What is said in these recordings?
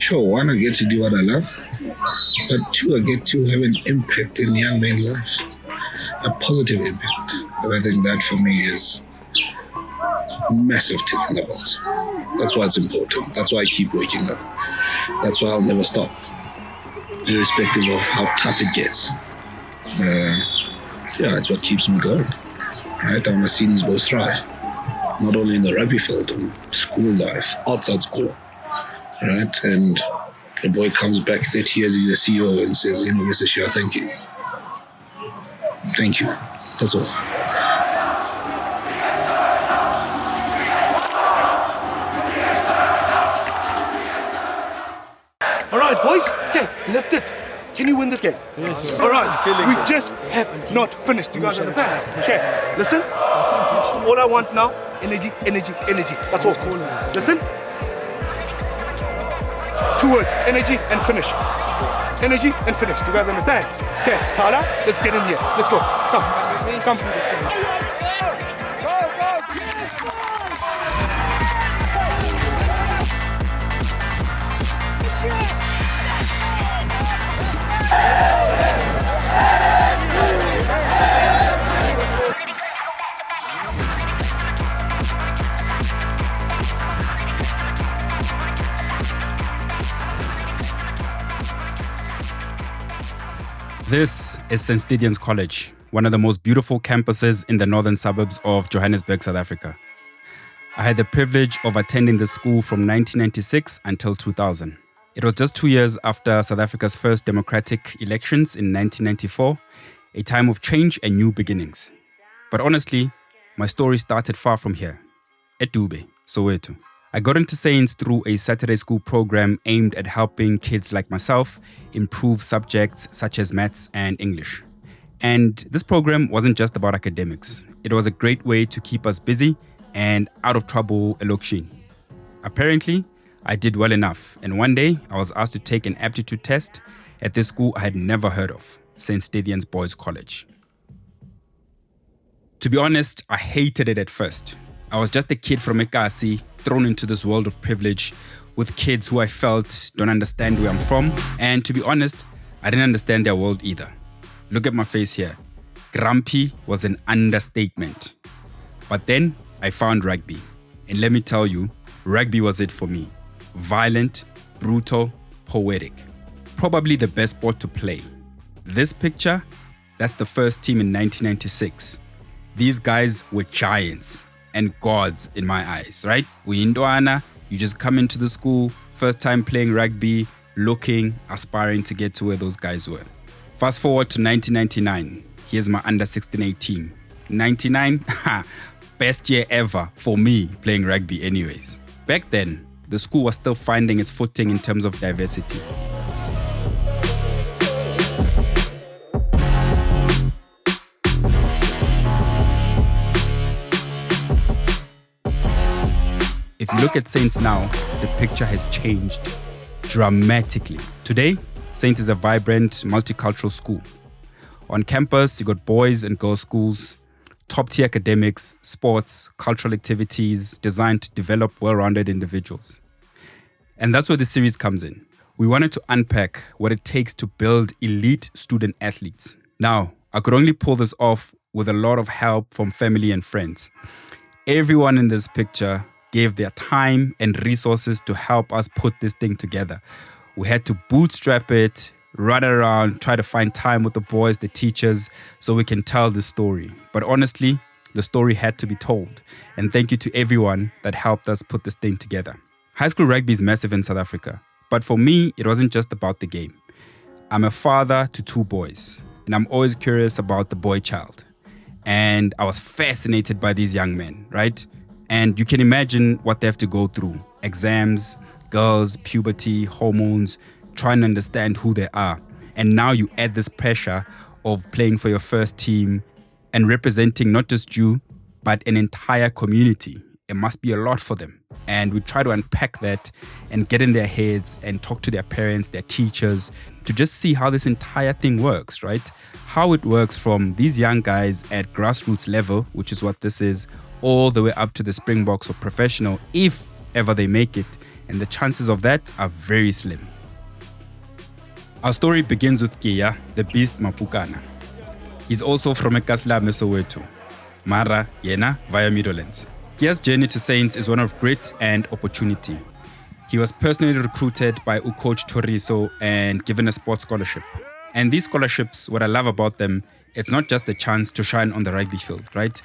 Sure, one, I get to do what I love, but two, I get to have an impact in young men's lives, a positive impact. And I think that for me is a massive tick in the box. That's why it's important. That's why I keep waking up. That's why I'll never stop, irrespective of how tough it gets. It's what keeps me going. Right? I want to see these boys thrive, not only in the rugby field, in school life, outside school. Right? And the boy comes back 30 years, he's a CEO and says, Mr. Shah, thank you. Thank you. That's all. All right, boys. Okay, lift it. Can you win this game? Yes. All right. We just have not finished. You guys understand? Okay, listen. All I want now, energy, energy, energy. That's all. Listen. 2 words, energy and finish. Energy and finish. Do you guys understand? Okay, Tala, let's get in here. Let's go. Come. This is St Stithians College, one of the most beautiful campuses in the northern suburbs of Johannesburg, South Africa. I had the privilege of attending the school from 1996 until 2000. It was just 2 years after South Africa's first democratic elections in 1994, a time of change and new beginnings. But honestly, my story started far from here, at Dube, Soweto. I got into Saints through a Saturday school program aimed at helping kids like myself improve subjects such as maths and English. And this program wasn't just about academics. It was a great way to keep us busy and out of trouble elokishini. Apparently, I did well enough, and one day I was asked to take an aptitude test at this school I had never heard of, St Stithians Boys College. To be honest, I hated it at first. I was just a kid from Ekasi, thrown into this world of privilege with kids who I felt don't understand where I'm from, and to be honest, I didn't understand their world either. Look at my face here. Grumpy was an understatement. But then I found rugby, and let me tell you, rugby was it for me. Violent, brutal, poetic. Probably the best sport to play. This picture, that's the first team in 1996. These guys were giants and gods in my eyes, right? We Indwana, you just come into the school, first time playing rugby, looking, aspiring to get to where those guys were. Fast forward to 1999. Here's my under 16-8 team. 99, best year ever for me playing rugby anyways. Back then, the school was still finding its footing in terms of diversity. If you look at Saints now, the picture has changed dramatically. Today, Saints is a vibrant, multicultural school. On campus, you got boys and girls schools, top-tier academics, sports, cultural activities designed to develop well-rounded individuals. And that's where the series comes in. We wanted to unpack what it takes to build elite student athletes. Now, I could only pull this off with a lot of help from family and friends. Everyone in this picture gave their time and resources to help us put this thing together. We had to bootstrap it, run around, try to find time with the boys, the teachers, so we can tell the story. But honestly, the story had to be told. And thank you to everyone that helped us put this thing together. High school rugby is massive in South Africa. But for me, it wasn't just about the game. I'm a father to 2 boys, and I'm always curious about the boy child. And I was fascinated by these young men, right? And you can imagine what they have to go through. Exams, girls, puberty, hormones, trying to understand who they are. And now you add this pressure of playing for your first team and representing not just you, but an entire community. It must be a lot for them. And we try to unpack that and get in their heads and talk to their parents, their teachers, to just see how this entire thing works, right? How it works from these young guys at grassroots level, which is what this is, all the way up to the Springboks or professional, if ever they make it, and the chances of that are very slim. Our story begins with Kia, the beast Mapukana. He's also from Ekasla Soweto, Mara, Yena, via Middlelands. Kia's journey to Saints is one of grit and opportunity. He was personally recruited by coach Toriso and given a sports scholarship. And these scholarships, what I love about them, it's not just a chance to shine on the rugby field, right?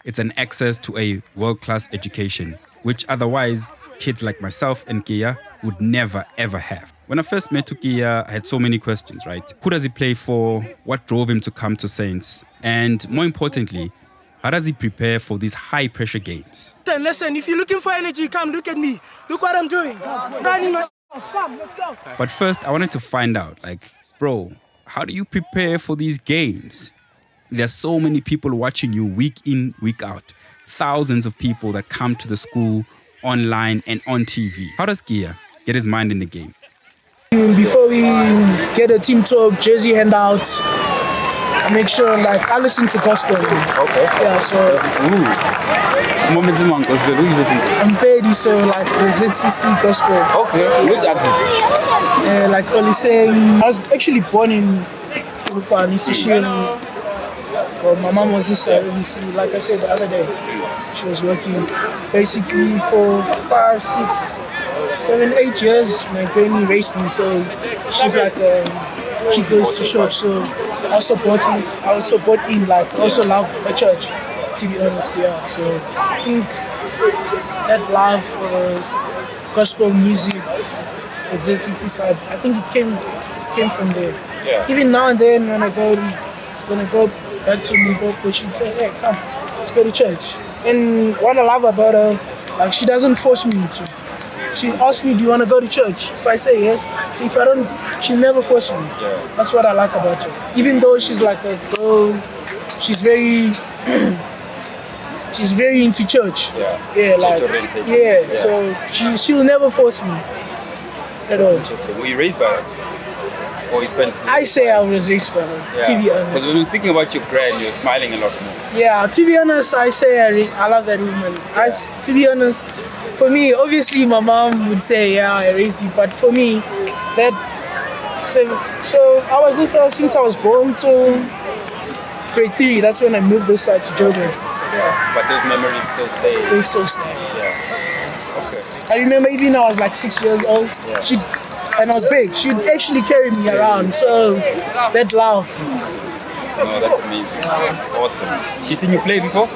It's an access to a world-class education, which otherwise kids like myself and Kia would never ever have. When I first met Kia, I had so many questions, right? Who does he play for? What drove him to come to Saints? And more importantly, how does he prepare for these high-pressure games? Listen, if you're looking for energy, come look at me. Look what I'm doing. Come, let's go. But first, I wanted to find out, bro, how do you prepare for these games? There's so many people watching you week in, week out. Thousands of people that come to the school, online and on TV. How does Kia get his mind in the game? Before we get a team talk, jersey handouts, I make sure I listen to gospel. Okay. Yeah, so Gospel, who you listen to? I'm Petty, so the ZCC gospel. Okay. Which artist? Oli saying, I was actually born in Uruguay. Well, my mom was this like I said the other day, she was working basically for 5, 6, 7, 8 years. My granny raised me, so she's she goes to church. So I also bought in, also love the church, to be honest, yeah. So I think that love for gospel music, the ZTC side, I think it came from there. Yeah. Even now and then when I go back to Limpopo, she'd say, hey, come, let's go to church. And what I love about her, she doesn't force me to. She asks me, do you want to go to church? If I say yes, so if I don't, she'll never force me. Yeah. That's what I like about her. Even though she's like a girl, she's very into church. Yeah. So she'll never force me at all. Were you raised by her? Or you spent? I say I was raised by her, to be honest. Because when we're speaking about your grand, you're smiling a lot more. Yeah, to be honest, I say I love that woman. To be honest, for me, obviously my mom would say, yeah, I raised you, but for me, so I was with her since I was born till grade 3. That's when I moved this side to Joburg. Yeah. But those memories still stay. They still stay. Yeah. Okay. I remember even I was 6 years old. Yeah. And I was big. She'd actually carry me around. So that love. No, that's amazing. Awesome. She seen you play before?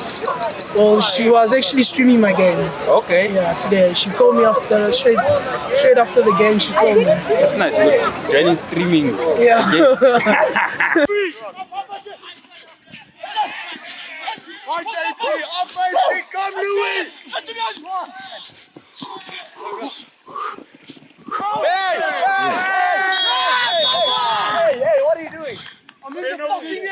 Well, she was actually streaming my game. Okay. Yeah, today. She called me straight after the game. She called me. That's nice. Look, Jenny's streaming. Yeah. Come, Louis! Hey, what are you doing? I'm in the fucking air!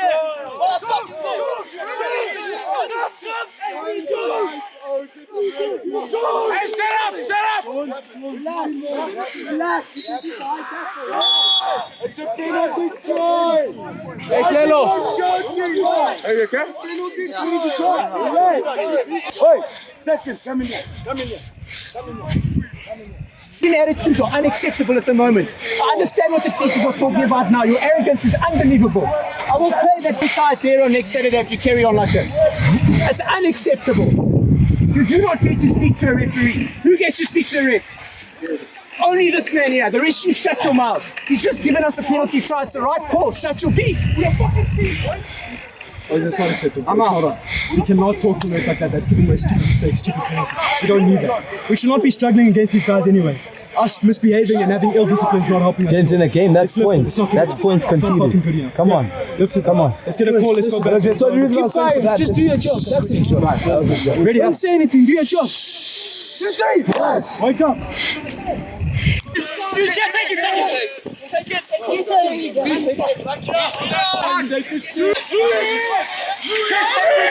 Hey, set up! Relax. It's a penalty try! Hey, Slelo! Are you okay? Hey, seconds, come in here. Attitudes are unacceptable at the moment. I understand what the teachers are talking about now. Your arrogance is unbelievable. I will play that beside there on next Saturday if you carry on like this. It's unacceptable. You do not get to speak to a referee. Who gets to speak to a ref? Only this man here. The rest you shut your mouth. He's just given us a penalty try. It's the right call. Shut your beak. We're a fucking team, boys. Oh, is this not acceptable? Hold on. We cannot talk to them like that. That's giving away stupid mistakes, stupid penalties. We don't need that. We should not be struggling against these guys anyways. Us misbehaving and having ill discipline is not helping us. Gents, in a game, that's points. That's points conceded. Come on. Lift it. Come on. Let's get a call. Let's go back. Keep quiet. Just do your job. That's it. Right. Ready? Don't say anything. Do your job. Wake up.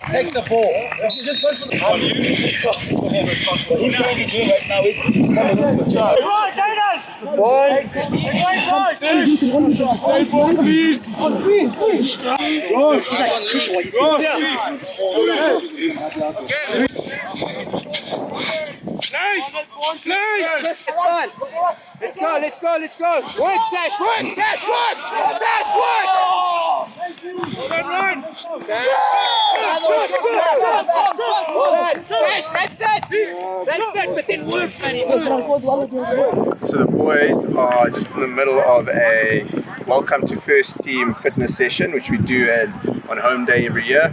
Take the ball. You just go for the ball. What he's going to be doing right now is he's coming into the job. Boy, stay ball, please. It's fine. Let's go. Work, Tash, work. Tash, work. Run. Tash, that's it. But then work, man. So the boys are just in the middle of a welcome to first team fitness session, which we do on home day every year.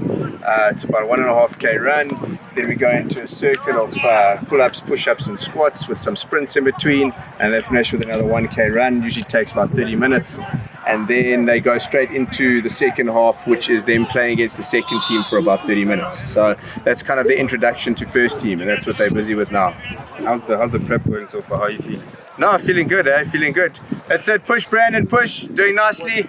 It's about a 1.5k run. Then we go into a circle of pull-ups, push-ups and squats with some sprints in between, and then finish with another 1k run. Usually takes about 30 minutes. And then they go straight into the second half, which is them playing against the second team for about 30 minutes. So that's kind of the introduction to first team, and that's what they're busy with now. How's the prep going so far? How are you feeling? No, feeling good, feeling good. That's it, push Brandon, push, doing nicely.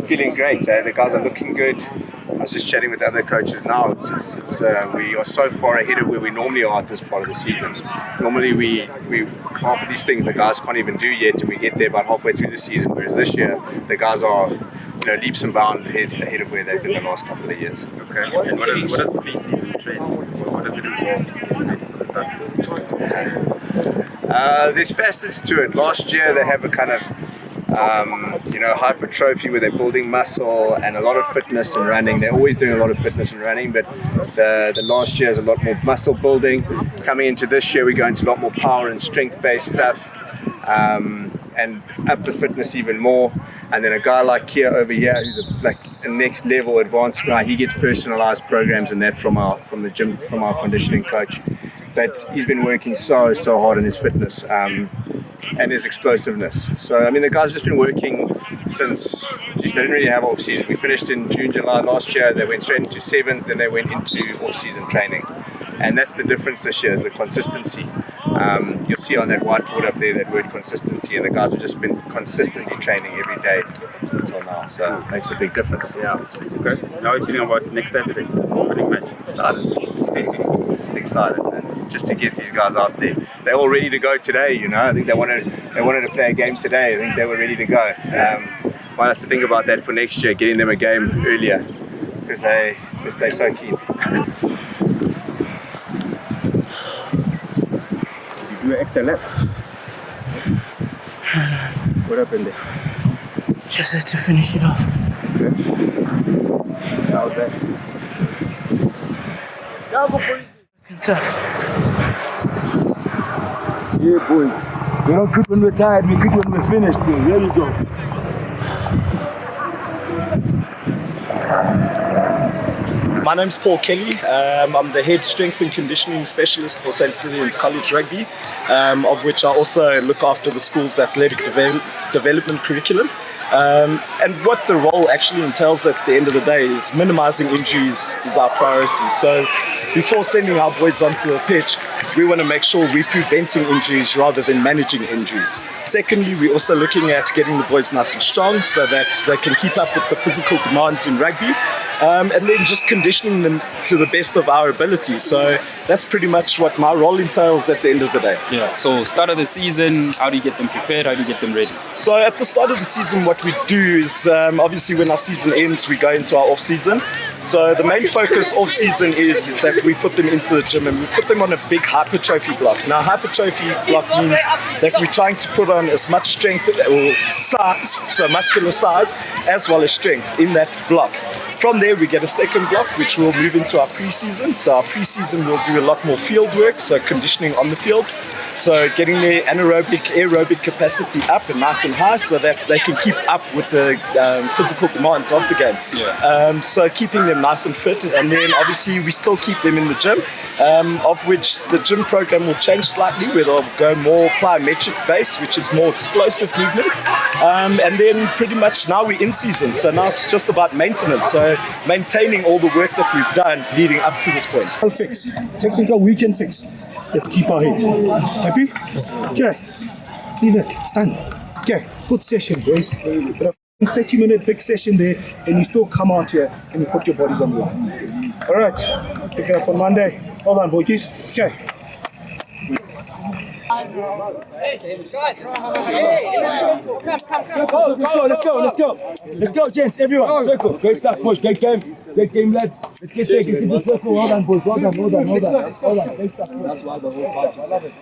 Feeling great, the guys are looking good. I was just chatting with other coaches now. It's we are so far ahead of where we normally are at this part of the season. Normally we half of these things the guys can't even do yet, and we get there about halfway through the season. Whereas this year the guys are, leaps and bounds ahead of where they've been the last couple of years. Okay. And what is pre-season training? What does it involve just getting ready for the start of the season? There's facets to it. Last year they have a kind of hypertrophy where they're building muscle and a lot of fitness and running. They're always doing a lot of fitness and running, but the last year is a lot more muscle building. Coming into this year, we go into a lot more power and strength-based stuff, and up the fitness even more. And then a guy like Kia over here, who's a next level advanced guy, he gets personalized programs and that from the gym, from our conditioning coach. But he's been working so hard on his fitness and his explosiveness. So the guys have just been working since, they didn't really have off season. We finished in June, July last year. They went straight into sevens, then they went into off season training. And that's the difference this year, is the consistency. You'll see on that whiteboard up there that word consistency, and the guys have just been consistently training every day until now. So it makes a big difference. Yeah. Okay. How are you feeling about next Saturday, opening match? Excited. Just excited, man. Just to get these guys out there. They're all ready to go today, I think they wanted to play a game today. I think they were ready to go. Might have to think about that for next year, getting them a game earlier, because they're so keen. Did you do an extra lap? What happened there? Just had to finish it off. Okay. How was that? Tough. Yeah, boy. We're not good when we're tired, we're good when we're finished, boy. Here you go. My name's Paul Kelly. I'm the head strength and conditioning specialist for St Stithians College Rugby, of which I also look after the school's athletic development curriculum. And what the role actually entails at the end of the day is minimizing injuries is our priority. So before sending our boys onto the pitch, we want to make sure we're preventing injuries rather than managing injuries. Secondly, we're also looking at getting the boys nice and strong so that they can keep up with the physical demands in rugby, and then just conditioning them to the best of our ability. So that's pretty much what my role entails at the end of the day. Yeah. So start of the season, how do you get them prepared? How do you get them ready? So at the start of the season, what we do is obviously when our season ends, we go into our off season. So the main focus off season is that we put them into the gym and we put them on a big hypertrophy block. Now hypertrophy block means that we're trying to put on as much strength or size, so muscular size, as well as strength in that block. From there, we get a second block, which will move into our pre-season. So our pre-season, we'll do a lot more field work, so conditioning on the field. So getting their aerobic capacity up and nice and high so that they can keep up with the physical demands of the game. Yeah. So keeping them nice and fit. And then obviously we still keep them in the gym, of which the gym program will change slightly, where they'll go more plyometric based, which is more explosive movements. And then pretty much now we're in season. So now it's just about maintenance. So maintaining all the work that we've done leading up to this point. I'll fix. Technical we can fix. Let's keep our heads. Happy? Okay. Leave it. Stand. Okay. Good session, boys. 30-minute big session there, and you still come out here and you put your bodies on the line. All right. Pick it up on Monday. Hold on, boys. Okay. Let's go, gents, everyone, circle. Great stuff, boys, great game, lads. Let's get there, let's get the circle. Well done, boys, well done. Great stuff, boys. That's why the whole bunch, I love it.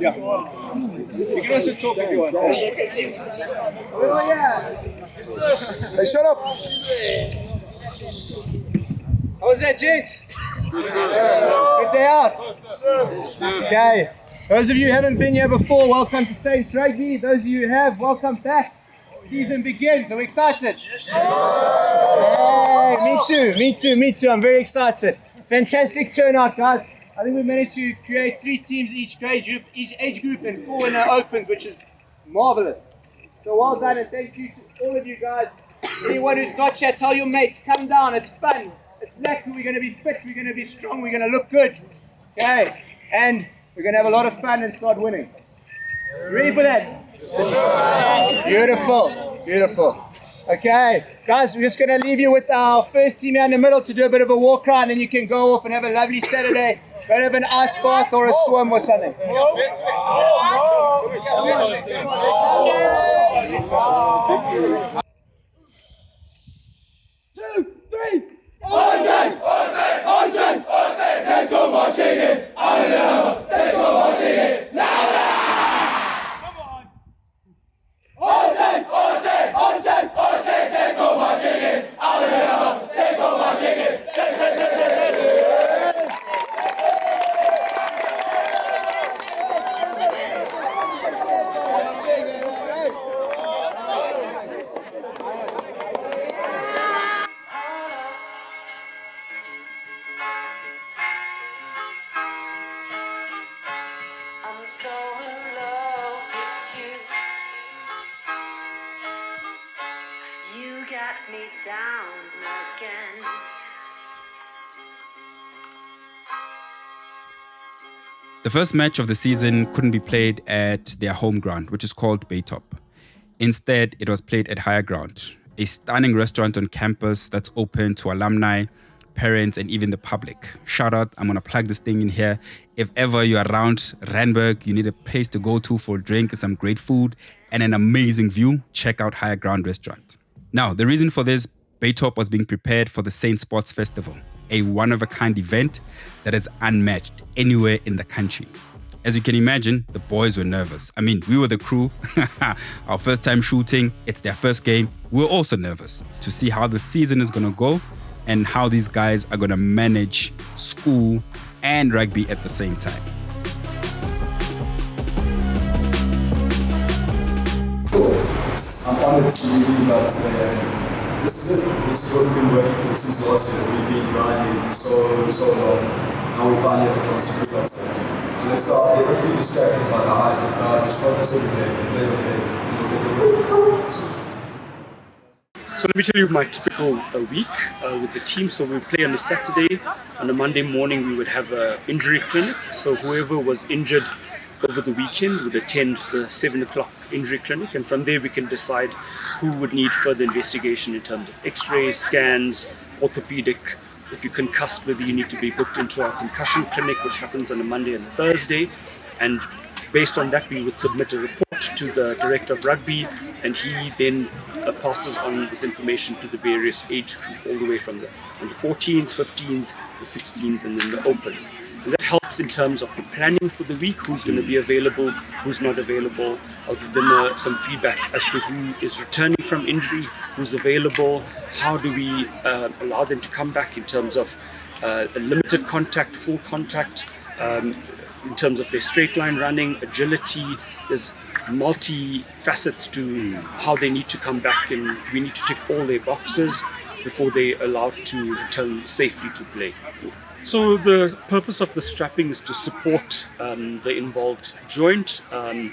Yeah. You can also talk if you want. Hey, shut up. How was that, gents? Good day out. Okay. Those of you who haven't been here before, welcome to St Rugby. Those of you who have, welcome back. Season begins. Are we excited? Hey, me too. I'm very excited. Fantastic turnout, guys. I think we managed to create 3 teams each age group and 4 in our opens, which is marvelous. So well done, and thank you to all of you guys. Anyone who's not here, tell your mates, come down, it's fun. It's lucky, we're going to be fit, we're going to be strong, we're going to look good. Okay, and we're going to have a lot of fun and start winning. Ready for that? Beautiful. Okay, guys, we're just going to leave you with our first team here in the middle to do a bit of a walk around, and you can go off and have a lovely Saturday. Go have an ice bath or a swim or something. 2, 3. I'm so in love with you. You got me down again. The first match of the season couldn't be played at their home ground, which is called Baytop. Instead, it was played at Higher Ground, a stunning restaurant on campus that's open to alumni, parents, and even the public. Shout out, I'm gonna plug this thing in here. If ever you're around Randburg, you need a place to go to for a drink, some great food, and an amazing view, check out Higher Ground Restaurant. Now, the reason for this, Baytop was being prepared for the St Sports Festival, a one-of-a-kind event that is unmatched anywhere in the country. As you can imagine, the boys were nervous. I mean, we were the crew. Our first time shooting, it's their first game. We're also nervous to see how the season is gonna go and how these guys are gonna manage school and rugby at the same time. I'm honored to meet you guys today. This is it. This is what we've been working for since last year. We've been grinding for so long. Now we finally have a chance to prove ourselves. So let's start there. Don't be distracted by the hype. Just focus on the game. Play the game. So let me tell you my typical week with the team. So we play on a Saturday. On a Monday morning, we would have an injury clinic. So whoever was injured over the weekend would attend the 7 o'clock injury clinic, and from there we can decide who would need further investigation in terms of x-rays, scans, orthopedic. If you're concussed, whether you need to be booked into our concussion clinic, which happens on a Monday and a Thursday. And based on that, we would submit a report to the director of rugby, and he then passes on this information to the various age group, all the way from the under 14s, 15s, the 16s, and then the opens. And that helps in terms of the planning for the week, who's going to be available, who's not available. I'll give them some feedback as to who is returning from injury, who's available, how do we allow them to come back in terms of a limited contact, full contact, in terms of their straight line running, agility. There's multi-facets to how they need to come back, and we need to tick all their boxes before they're allowed to return safely to play. So the purpose of the strapping is to support the involved joint, and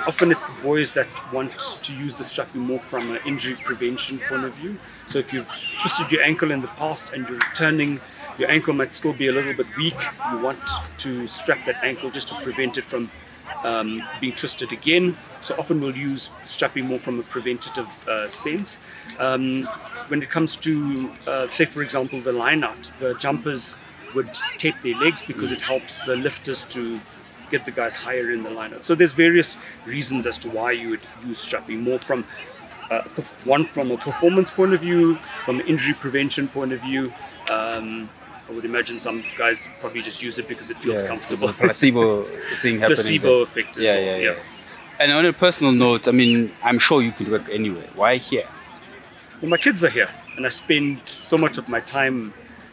often it's the boys that want to use the strapping more from an injury prevention point of view. So if you've twisted your ankle in the past and you're returning, your ankle might still be a little bit weak, you want to strap that ankle just to prevent it from being twisted again. So often we'll use strapping more from a preventative sense. When it comes to, say for example, the line out, the jumpers would tape their legs because it helps the lifters to get the guys higher in the line out. So there's various reasons as to why you would use strapping, more from one from a performance point of view, from an injury prevention point of view. I would imagine some guys probably just use it because it feels comfortable. It's a placebo thing happening. Placebo effect. Yeah. And on a personal note, I mean, I'm sure you could work anywhere. Why here? Well, my kids are here, and I spend so much of my time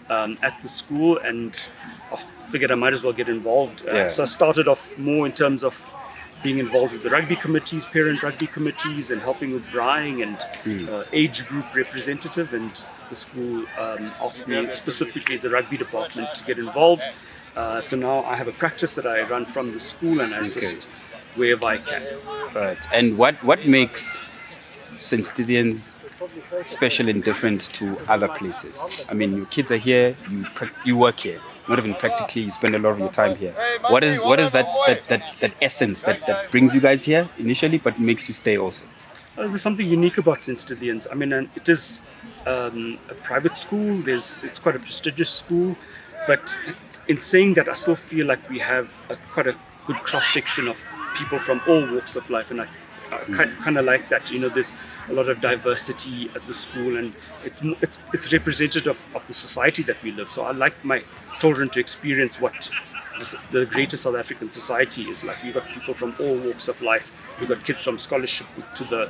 at the school, and I figured I might as well get involved. So I started off more in terms of being involved with the rugby committees, parent rugby committees, and helping with braaiing and age group representative. And the school asked me, specifically the rugby department, to get involved. So now I have a practice that I run from the school, and I assist wherever I can. Right. And what makes St Stithians special and different to other places? I mean, your kids are here, you work here. Not even practically, you spend a lot of your time here. What is that essence that brings you guys here initially, but makes you stay also? There's something unique about St Stithians. I mean, it is a private school. It's quite a prestigious school, but in saying that, I still feel like we have quite a good cross section of people from all walks of life, and I kind of like that. You know, there's a lot of diversity at the school, and it's representative of the society that we live. So I like my children to experience what the greater South African society is like. We've got people from all walks of life. We've got kids from scholarship to the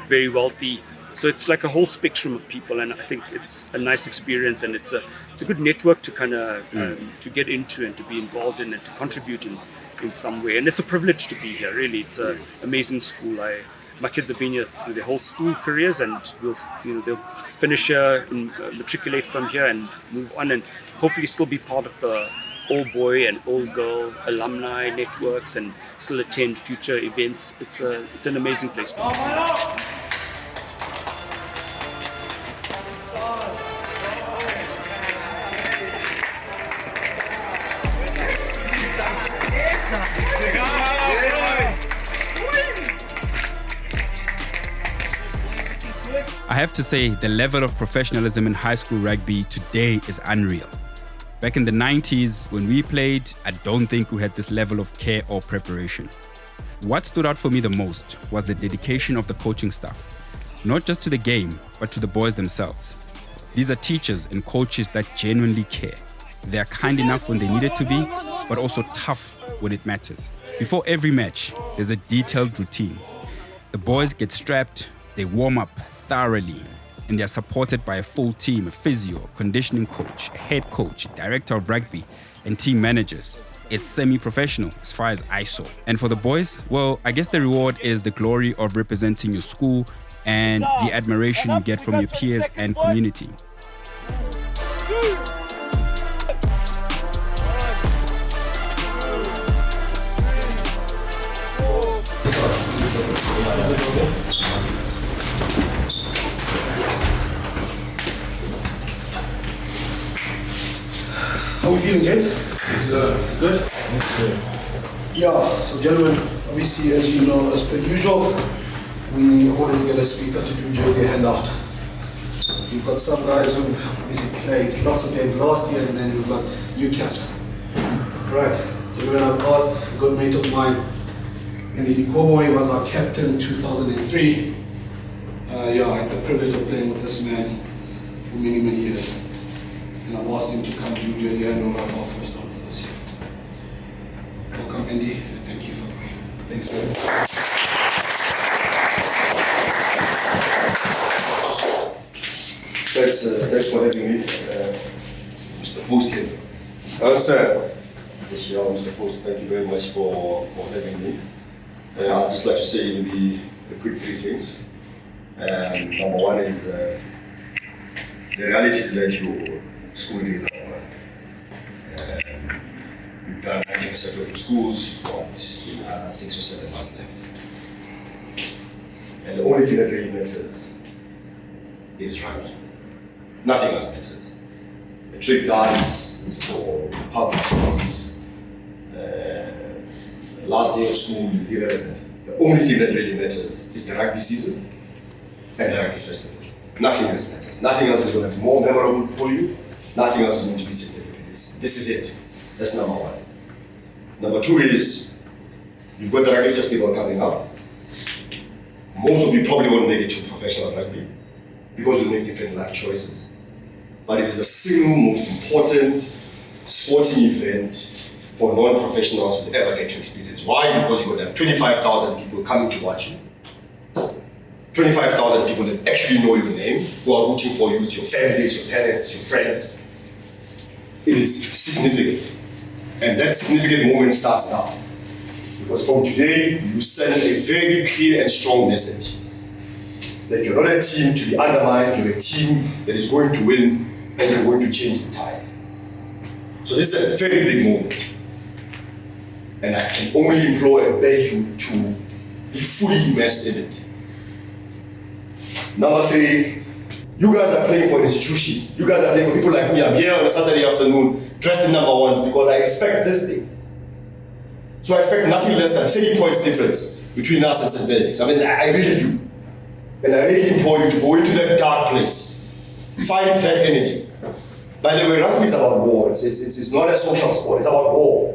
very wealthy. So it's like a whole spectrum of people, and I think it's a nice experience, and it's a good network to kind of to get into and to be involved in and to contribute in some way. And it's a privilege to be here. Really, it's an amazing school. My kids have been here through their whole school careers, and they'll finish here and matriculate from here and move on, and hopefully still be part of the all boy and all girl alumni networks and still attend future events. It's an amazing place to be. I have to say, the level of professionalism in high school rugby today is unreal. Back in the 90s, when we played, I don't think we had this level of care or preparation. What stood out for me the most was the dedication of the coaching staff, not just to the game, but to the boys themselves. These are teachers and coaches that genuinely care. They are kind enough when they needed to be, but also tough when it matters. Before every match, there's a detailed routine. The boys get strapped, they warm up thoroughly, and they are supported by a full team, a physio, conditioning coach, a head coach, director of rugby, and team managers. It's semi-professional as far as I saw. And for the boys, well, I guess the reward is the glory of representing your school and the admiration you get from your peers and community. How are we feeling, gents? Good? Yeah, so gentlemen, obviously, as you know, as per usual, we always get a speaker to do jersey handout. We've got some guys who obviously played lots of games last year, and then we've got new caps. Right, gentlemen, I've asked a good mate of mine, Andy Koboy was our captain in 2003. I had the privilege of playing with this man for many, many years. And I've asked him to come do jersey handover for our first one for this year. Welcome, Andy, and thank you for playing. Thanks, man. Thanks for having me, Mr. Post here. Oh, sir. Yes, yeah, Mr. Post, thank you very much for having me. I'd just like to say maybe a quick three things. Number one is the reality is that your school days are over. You've done 90% of your schools, you've got 6 or 7 months left. And the only thing that really matters is rugby. Nothing else matters. The trick dance is for public schools, last day of school will be irrelevant. The only thing that really matters is the rugby season and the rugby festival. Nothing else matters. Nothing else is going to be more memorable for you. Nothing else is going to be significant. This is it. That's number one. Number two is, you've got the rugby festival coming up. Most of you probably won't make it to professional rugby because you'll make different life choices. But it is the single most important sporting event for non-professionals will ever get to experience. Why? Because you're going to have 25,000 people coming to watch you. 25,000 people that actually know your name, who are rooting for you, it's your families, your parents, your friends. It is significant. And that significant moment starts now. Because from today, you send a very clear and strong message that you're not a team to be undermined, you're a team that is going to win and you're going to change the tide. So this is a very big moment. And I can only implore and beg you to be fully immersed in it. Number three, you guys are playing for an institution. You guys are playing for people like me. I'm here on a Saturday afternoon dressed in number ones because I expect this thing. So I expect nothing less than 30 points difference between us and St. Benedict's. I mean, I really do. And I really implore you to go into that dark place. Find that energy. By the way, rugby is about war. It's not a social sport, it's about war.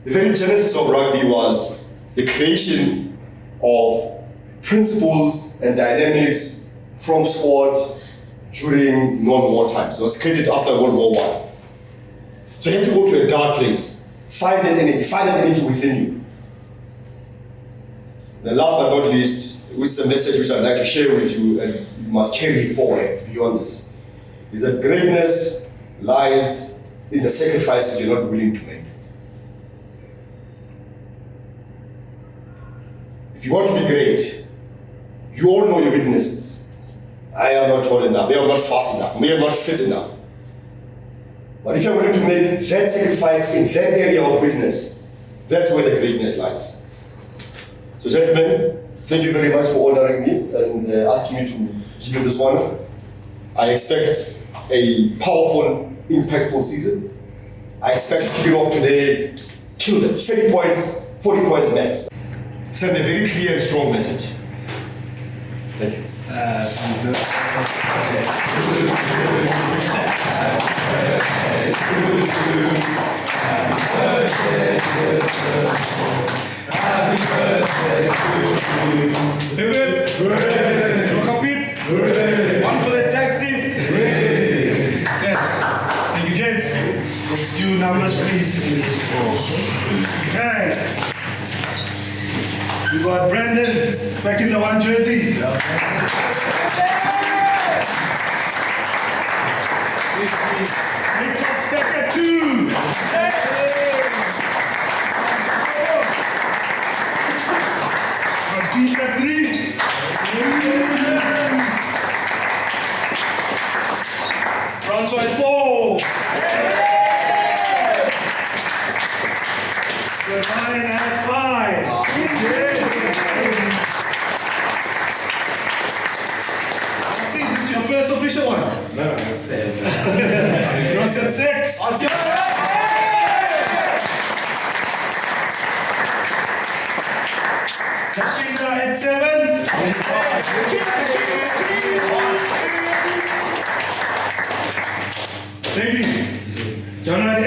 The very genesis of rugby was the creation of principles and dynamics from sport during non-war times. It was created after World War I. So you have to go to a dark place. Find that energy within you. And last but not least, which is a message which I'd like to share with you, and you must carry it forward beyond this, is that greatness lies in the sacrifices you're not willing to make. If you want to be great, you all know your weaknesses. I am not tall enough, I am not fast enough, I am not fit enough. But if you're willing to make that sacrifice in that area of weakness, that's where the greatness lies. So gentlemen, thank you very much for honoring me and asking me to give you this honor. I expect a powerful, impactful season. I expect to kick it off today, kill them, 30 points, 40 points max. Send a very clear and strong message. Thank you. One for the taxi. Thank you, gents. Let's do numbers, please. Okay. We got Brandon back in the one jersey. Nick's back at 2. Keith at 3. Francois at 4. Stefan at 5. Is this your first official one? No, that's it. Ross at 6. Kashinda at 7. Baby. John at 8.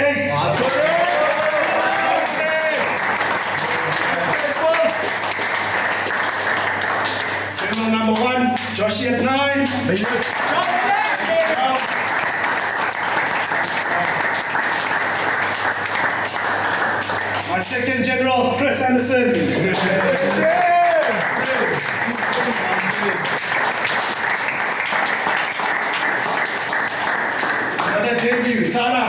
General number 1, Joshi at 9. My second general, Chris Anderson. Another debut, Tana.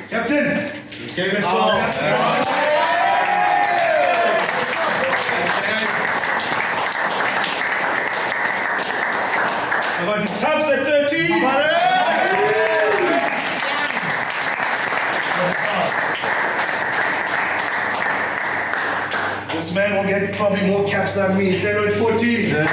Captain, game at 12. I'm going to Tubbs at 13. This man will get probably more caps than me. They're at 14.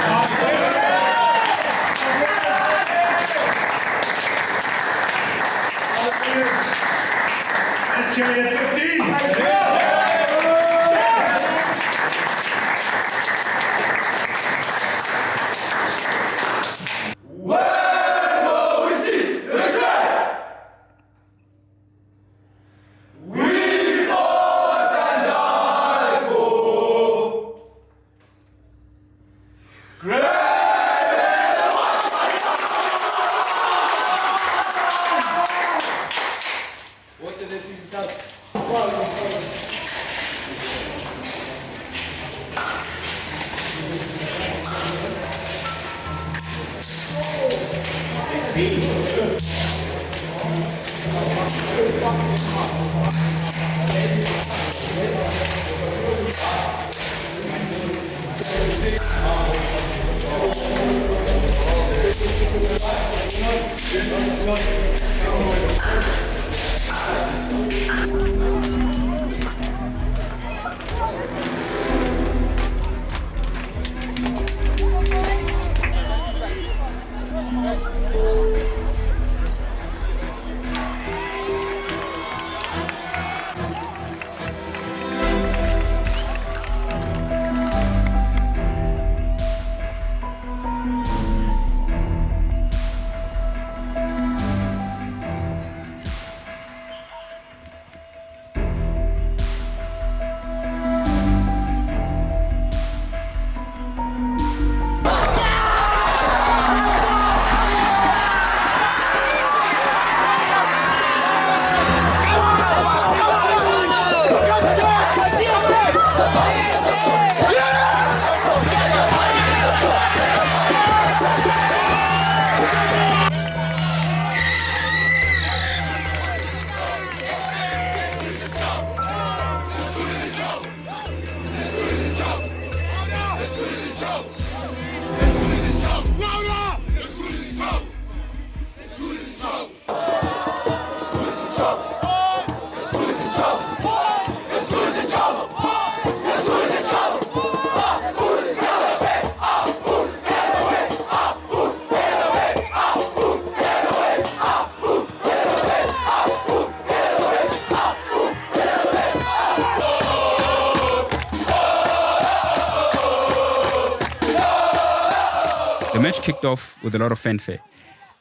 The match kicked off with a lot of fanfare.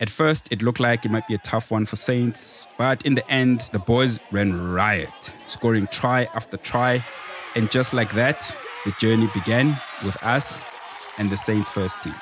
At first, it looked like it might be a tough one for Saints, but in the end, the boys ran riot, scoring try after try. And just like that, the journey began with us and the Saints first team.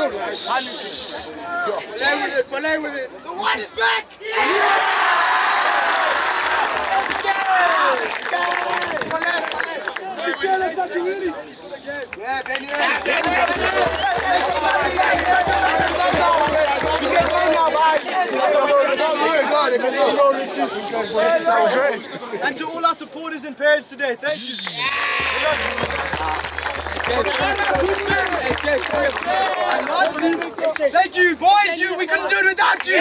Play with it, play with it. The one is back! And to all our supporters and parents today, thank you. Thank you, boys. We couldn't do it without you.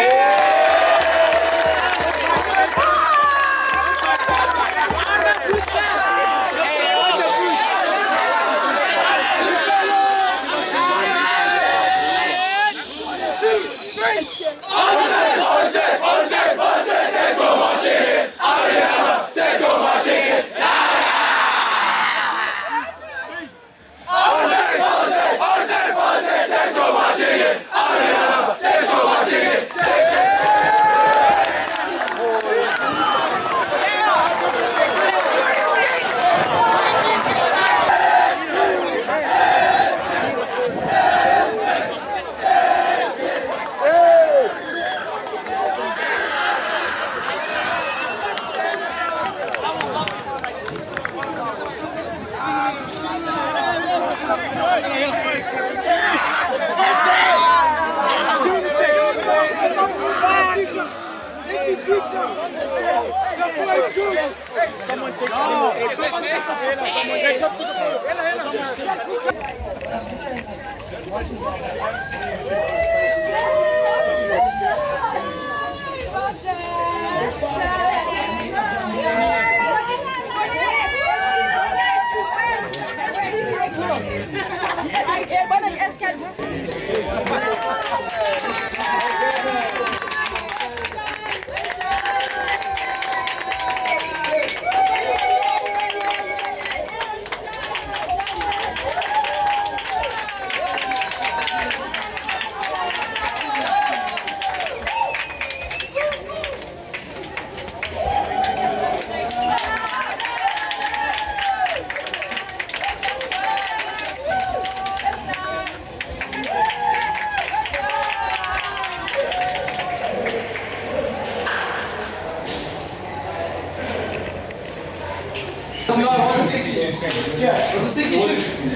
Someone take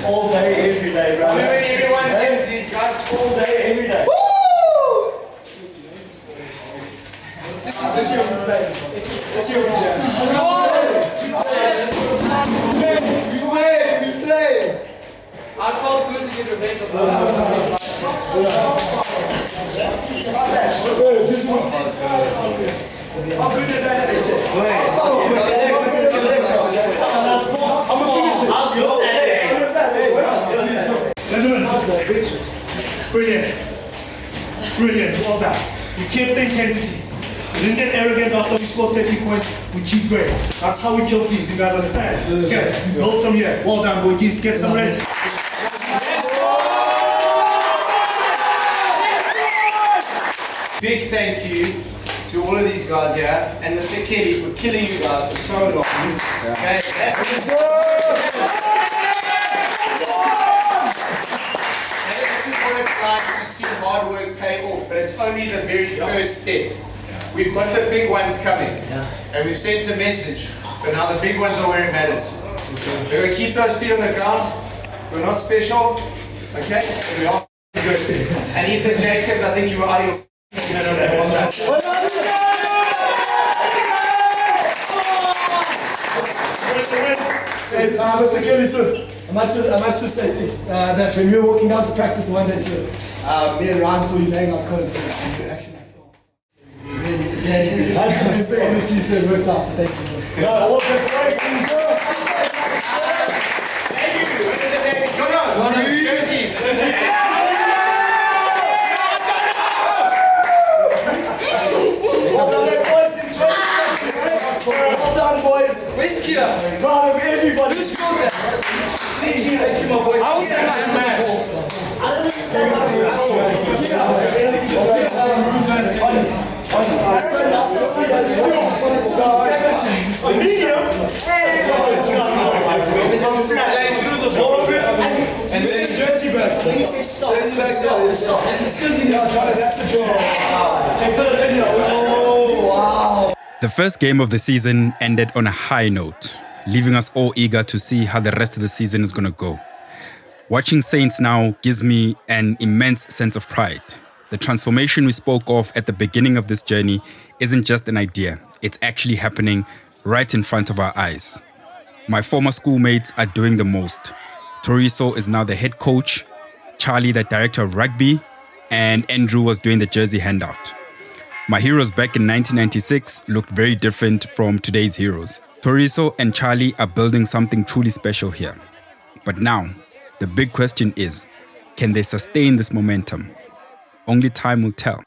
All day, every day, bro. Everyone's getting these guys All day, every day. This year we play. This year we jam. We play. I felt good to get revenge on This was how good is that? Brilliant. Brilliant. Well done. We kept the intensity. We didn't get arrogant after we scored 30 points. We keep going. That's how we kill teams. You guys understand? Okay. We build from here. Well done, boys. Get some rest. Big thank you to all of these guys here and Mr. Kelly for killing you guys for so long. Okay, this is what it's like to see hard work pay off, but it's only the very first step. We've got the big ones coming, and we've sent a message, but now the big ones are where it matters. We're going to keep those feet on the ground. We're not special, okay? But we are good. And Ethan Jacobs, I think you were out of your Mr. Kelly, sir, I must just say that when we were walking down to practice the one day, sir, me and Ryan saw you laying on cones, and you actually obviously, sir, it worked out, so thank you, sir. Yeah, all the praise to you, sir. Thank you. What is the name? Jono. Jerseys. Well done, boys. Where's Kia? Proud of everybody. Who scored that? Thank you, my boy. I was at my man. The media The first game of the season ended on a high note, leaving us all eager to see how the rest of the season is going to go. Watching Saints now gives me an immense sense of pride. The transformation we spoke of at the beginning of this journey isn't just an idea, it's actually happening right in front of our eyes. My former schoolmates are doing the most. Toriso is now the head coach, Charlie the director of rugby, and Andrew was doing the jersey handout. My heroes back in 1996 looked very different from today's heroes. Toriso and Charlie are building something truly special here. But now, the big question is, can they sustain this momentum? Only time will tell.